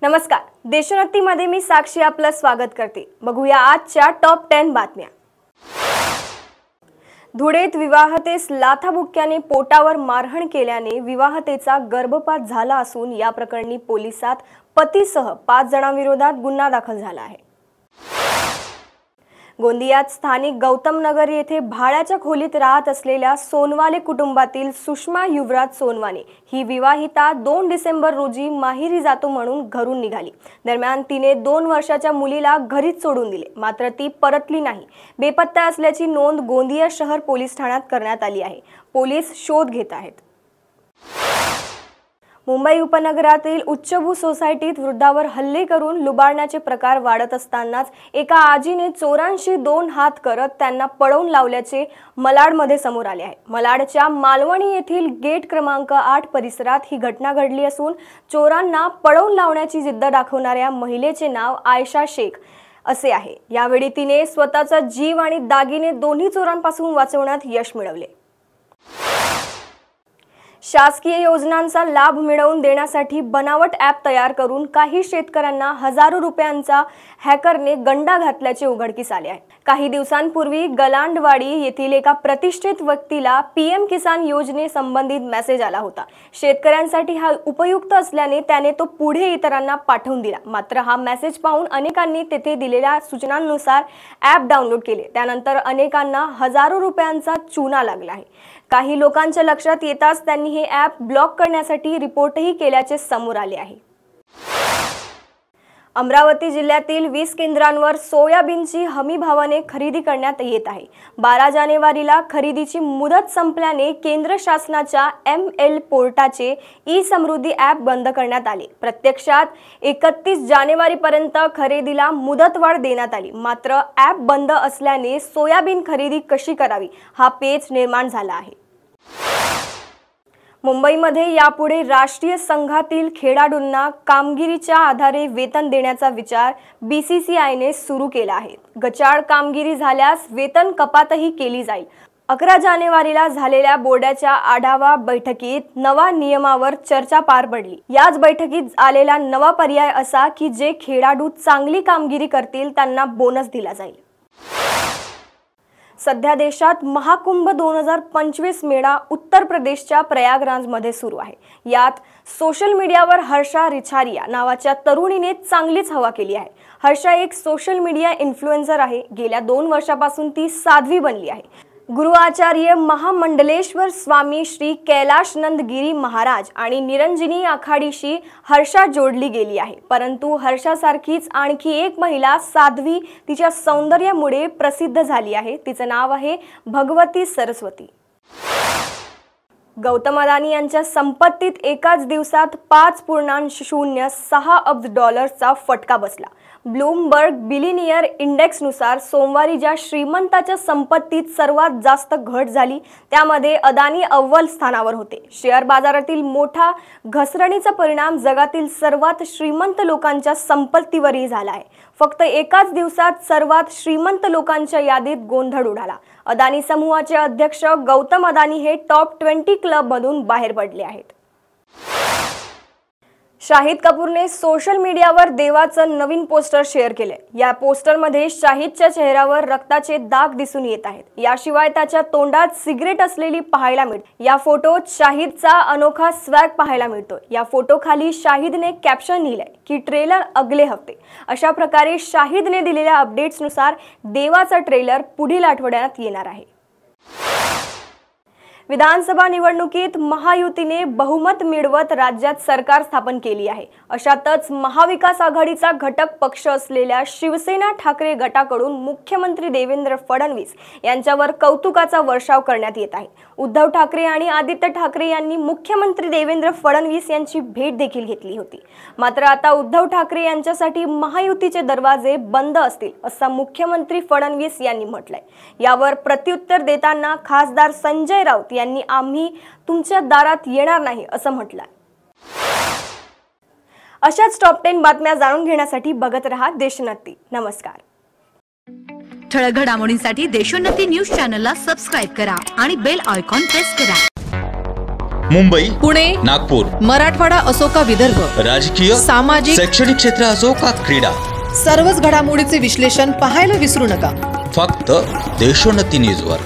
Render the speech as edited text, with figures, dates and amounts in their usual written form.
नमस्कार, देशोन्नतीमध्ये मी साक्षी आपलं स्वागत करते। बघूया आजच्या टॉप 10 बातम्या। धुळेत विवाहतेस लाथाबुक्क्याने पोटावर मारहाण केल्याने विवाहतेचा गर्भपात झाला असून या प्रकरणी पोलिसात पतीसह 5 जणांविरोधात गुन्हा दाखल झाला आहे। गोंदियात स्थानिक गौतम नगर येथे भाड्याच्या खोलीत राहत असलेल्या सोनवाले कुटुंबातील सुषमा युवराज सोनवाने ही विवाहिता 2 डिसेंबर रोजी माहेरी जातो म्हणून घरून निघाली। दरम्यान तिने 2 वर्षाच्या मुलीला घरीच सोडून दिले, मात्र ती परतली नाही। बेपत्ता असल्याची नोंद गोंदिया शहर पोलीस ठाण्यात करण्यात आली आहे। पोलीस शोध घेत आहेत। मुंबई उपनगरातील उच्चभू सोसायटीत वृद्धावर हल्ले करून लुबाडण्याचे प्रकार वाढत असतानाच एका आजीने चोरांशी 2 हात करत त्यांना पळवून लावल्याचे मलाडमध्ये समोर आले आहे। मलाडच्या मालवणी येथील गेट क्रमांक 8 परिसरात ही घटना घडली असून चोरांना पळवून लावण्याची जिद्द दाखवणाऱ्या महिलेचे नाव आयशा शेख असे आहे। यावेळी तिने स्वतःचा जीव आणि दागिने दोन्ही चोरांपासून वाचवण्यात यश मिळवले। शासकीय योजनांचा लाभ मिळवून देण्यासाठी बनावट ॲप तयार करून काही शेतकऱ्यांना हजारो रुपयांचा हॅकरने गंडा घातल्याचे उघडकीस आले आहे। काही दिवसांपूर्वी गलांडवाडी येथील एका प्रतिष्ठित व्यक्तीला पीएम किसान योजनेसंबंधित मेसेज आला होता। शेतकऱ्यांसाठी हा उपयुक्त असल्याने त्याने तो पुढे इतरांना पाठवून दिला। मात्र हा मेसेज पाहून अनेकांनी तेथे दिलेल्या सूचनांनुसार ॲप डाउनलोड केले। त्यानंतर अनेकांना हजारो रुपयांचा चुना लागला आहे। काही लोकांच्या लक्षात येताच त्यांनी हे ॲप ब्लॉक करण्यासाठी रिपोर्टही केल्याचे समोर आले आहे। अमरावती जिल्ह्यातील 20 केंद्रांवर सोयाबीनची हमी भावाने खरेदी करण्यात येत आहे। 12 जानेवारीला खरेदीची मुदत संपल्याने केंद्र शासनाच्या ML पोर्टाचे ई-समृद्धी ॲप बंद करण्यात आले। प्रत्यक्षात 31 जानेवारीपर्यंत खरेदीला मुदतवाढ देण्यात आली, मात्र ॲप बंद असल्याने सोयाबीन खरेदी कशी करावी हा पेच निर्माण झाला आहे। मुंबईमध्ये यापुढे राष्ट्रीय संघातील खेळाडूंना कामगिरीच्या आधारे वेतन देण्याचा विचार BCCIने सुरू केला आहे। गचाळ कामगिरी झाल्यास वेतन कपातही केली जाईल। 11 जानेवारीला झालेल्या बोर्डाच्या आढावा बैठकीत नवा नियमावर चर्चा पार पडली। याच बैठकीत आलेला नवा पर्याय असा की जे खेळाडू चांगली कामगिरी करतील त्यांना बोनस दिला जाईल। सध्या देशात महाकुंभ 2025 मेळा उत्तर प्रदेशच्या प्रयागराजमध्ये सुरू आहे। यात सोशल मीडियावर हर्षा रिछारिया नावाच्या तरुणीने चांगलीच हवा केली आहे। हर्षा एक सोशल मीडिया इन्फ्लुएन्सर आहे। गेल्या 2 वर्षापासून ती साध्वी बनली आहे। गुरु आचार्य महामंडलेश्वर स्वामी श्री कैलाशनंद गिरी महाराज आणि निरंजनी आखाडीशी हर्षा जोडली गेली आहे। परंतु हर्षासारखीच आणखी एक महिला साध्वी तिच्या सौंदर्यामुळे प्रसिद्ध झाली आहे। तिचं नाव आहे भगवती सरस्वती। गौतम अदानी यांच्या संपत्तीत एकाच दिवसात $5.06 अब्ज फटका बसला। ब्लूमबर्ग बिलियनियर इंडेक्सनुसार सोमवारी ज्या श्रीमंताच्या संपत्तीत सर्वात जास्त घट झाली त्यामध्ये अदानी अव्वल स्थानावर होते। शेअर बाजारातील मोठा घसरणीचा परिणाम जगातील सर्वात श्रीमंत लोकांच्या संपत्तीवरही झाला आहे। फक्त एकाच दिवसात सर्वात श्रीमंत लोकांच्या यादीत गोंधळ उडाला। अदानी समूहाचे अध्यक्ष गौतम अदानी हे टॉप 20 क्लबमधून बाहेर पडले आहेत। शाहिद कपूरने सोशल मीडियावर देवाचं नवीन पोस्टर शेअर केले। या पोस्टरमध्ये शाहिदच्या चेहऱ्यावर रक्ताचे डाग दिसून येत आहेत। याशिवाय त्याच्या तोंडात सिगरेट असलेली पाहायला मिळते। या फोटोत शाहिदचा अनोखा स्वॅग पाहायला मिळतो। या फोटोखाली शाहिदने कॅप्शन लिहिलंय की ट्रेलर अगले हफ्ते। अशा प्रकारे शाहिदने दिलेल्या अपडेट्सनुसार देवाचा ट्रेलर पुढील आठवड्यात येणार आहे। विधानसभा निवडणुकीत महायुतीने बहुमत मिळवत राज्यात सरकार स्थापन केली आहे। अशातच महाविकास आघाडीचा घटक पक्ष असलेल्या शिवसेना ठाकरे गटाकडून मुख्यमंत्री देवेंद्र फडणवीस यांच्यावर कौतुकाचा वर्षाव करण्यात येत आहे। उद्धव ठाकरे आणि आदित्य ठाकरे यांनी मुख्यमंत्री देवेंद्र फडणवीस यांची भेट देखील घेतली होती। मात्र आता उद्धव ठाकरे यांच्यासाठी महायुतीचे दरवाजे बंद असतील असं मुख्यमंत्री फडणवीस यांनी म्हटलंय। यावर प्रत्युत्तर देताना खासदार संजय राऊत यांनी आम्ही तुमच्या दारात येणार नाही असं म्हटलं। अशाच टॉप 10 बातम्या जाणून घेण्यासाठी बघत रहा देशोन्नती। नमस्कार। ठळक घडामोडींसाठी देशोन्नती न्यूज चॅनलला सबस्क्राइब करा आणि बेल आयकॉन प्रेस करा। मुंबई, पुणे, नागपूर, मराठवाडा असो का विदर्भ, राजकीय, सामाजिक, शैक्षणिक क्षेत्र असो का क्रीडा, सर्वच घडामोडीचे विश्लेषण पाहायला विसरू नका. फक्त देशोन्नती न्यूजवर.